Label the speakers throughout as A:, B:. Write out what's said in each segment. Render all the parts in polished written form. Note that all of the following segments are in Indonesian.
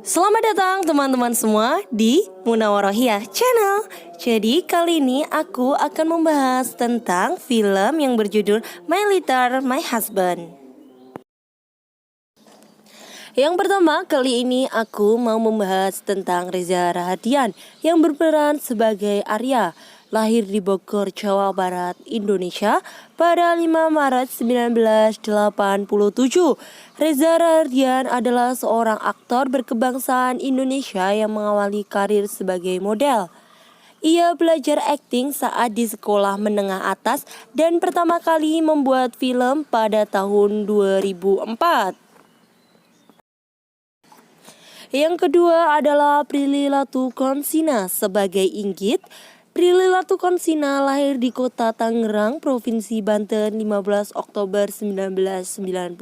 A: Selamat datang teman-teman semua di Munawarohiyah Channel. Jadi kali ini aku akan membahas tentang film yang berjudul My Little My Husband. Yang pertama, kali ini aku mau membahas tentang Reza Rahadian yang berperan sebagai Arya. Lahir di Bogor, Jawa Barat, Indonesia pada 5 Maret 1987. Reza Rahadian adalah seorang aktor berkebangsaan Indonesia yang mengawali karir sebagai model. Ia belajar akting saat di sekolah menengah atas dan pertama kali membuat film pada tahun 2004. Yang kedua adalah Prilly Latuconsina sebagai Inggit. Prilly Latuconsina lahir di kota Tangerang, Provinsi Banten 15 Oktober 1996.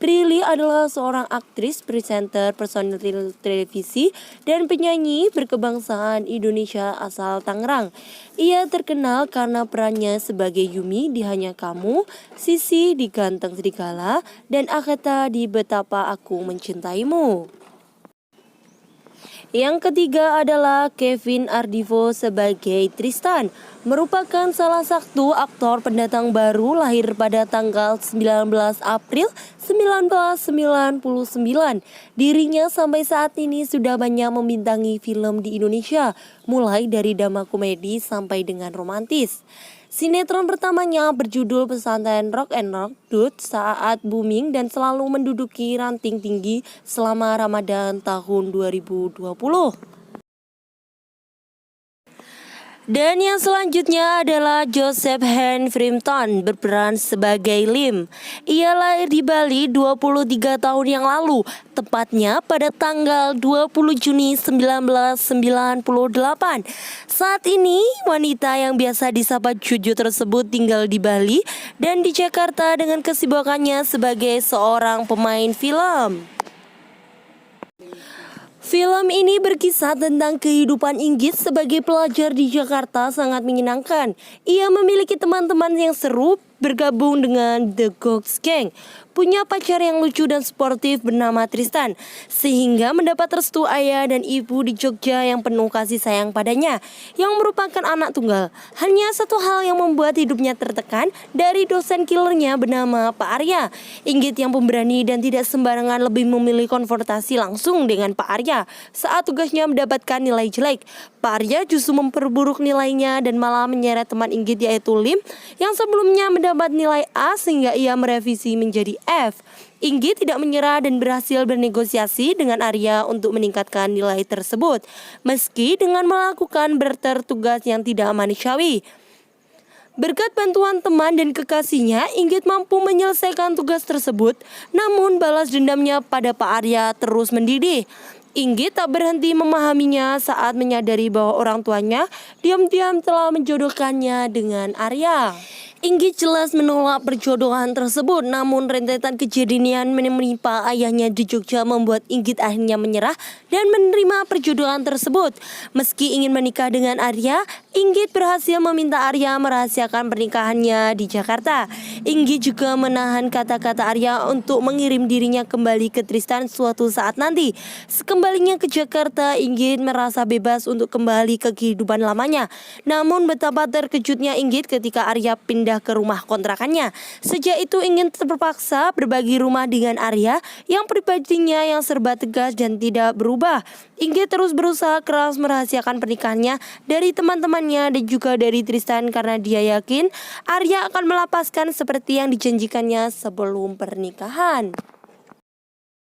A: Prilly adalah seorang aktris, presenter, personil televisi, dan penyanyi berkebangsaan Indonesia asal Tangerang. Ia terkenal karena perannya sebagai Yumi di Hanya Kamu, Sisi di Ganteng Serigala, dan Agatha di Betapa Aku Mencintaimu. Yang ketiga adalah Kevin Ardivo sebagai Tristan, merupakan salah satu aktor pendatang baru lahir pada tanggal 19 April 1999. Dirinya sampai saat ini sudah banyak membintangi film di Indonesia, mulai dari drama komedi sampai dengan romantis. Sinetron pertamanya berjudul Pesantren Rock and Roll saat booming dan selalu menduduki ranting tinggi selama Ramadan tahun 2020. Dan yang selanjutnya adalah Joseph Hen Frampton berperan sebagai Lim. Ia lahir di Bali 23 tahun yang lalu, tepatnya pada tanggal 20 Juni 1998. Saat ini, wanita yang biasa disapa Juju tersebut tinggal di Bali dan di Jakarta dengan kesibukannya sebagai seorang pemain film. Film ini berkisah tentang kehidupan Inggit sebagai pelajar di Jakarta sangat menyenangkan. Ia memiliki teman-teman yang seru, bergabung dengan The Gox Gang, punya pacar yang lucu dan sportif bernama Tristan, sehingga mendapat restu ayah dan ibu di Jogja yang penuh kasih sayang padanya, yang merupakan anak tunggal. Hanya satu hal yang membuat hidupnya tertekan dari dosen killernya bernama Pak Arya. Inggit yang pemberani dan tidak sembarangan lebih memilih konfrontasi langsung dengan Pak Arya. Saat tugasnya mendapatkan nilai jelek, Pak Arya justru memperburuk nilainya dan malah menyeret teman Inggit yaitu Lim yang sebelumnya mendapat nilai A sehingga ia merevisi menjadi F. Inggit tidak menyerah dan berhasil bernegosiasi dengan Arya untuk meningkatkan nilai tersebut, meski dengan melakukan bertugas yang tidak manusiawi. Berkat bantuan teman dan kekasihnya, Inggit mampu menyelesaikan tugas tersebut, namun balas dendamnya pada Pak Arya terus mendidih. Inggit tak berhenti memahaminya saat menyadari bahwa orang tuanya diam-diam telah menjodohkannya dengan Arya. Inggit jelas menolak perjodohan tersebut, namun rentetan kejadian menimpa ayahnya di Jogja membuat Inggit akhirnya menyerah dan menerima perjodohan tersebut. Meski ingin menikah dengan Arya, Inggit berhasil meminta Arya merahasiakan pernikahannya di Jakarta. Inggit juga menahan kata-kata Arya untuk mengirim dirinya kembali ke Tristan suatu saat nanti. Sekembalinya ke Jakarta, Inggit merasa bebas untuk kembali ke kehidupan lamanya. Namun betapa terkejutnya Inggit ketika Arya pindah ke rumah kontrakannya. Sejak itu Inggit terpaksa berbagi rumah dengan Arya yang pribadinya yang serba tegas dan tidak berubah. Inggit terus berusaha keras merahasiakan pernikahannya dari teman-temannya dan juga dari Tristan karena dia yakin Arya akan melepaskan seperti yang dijanjikannya sebelum pernikahan.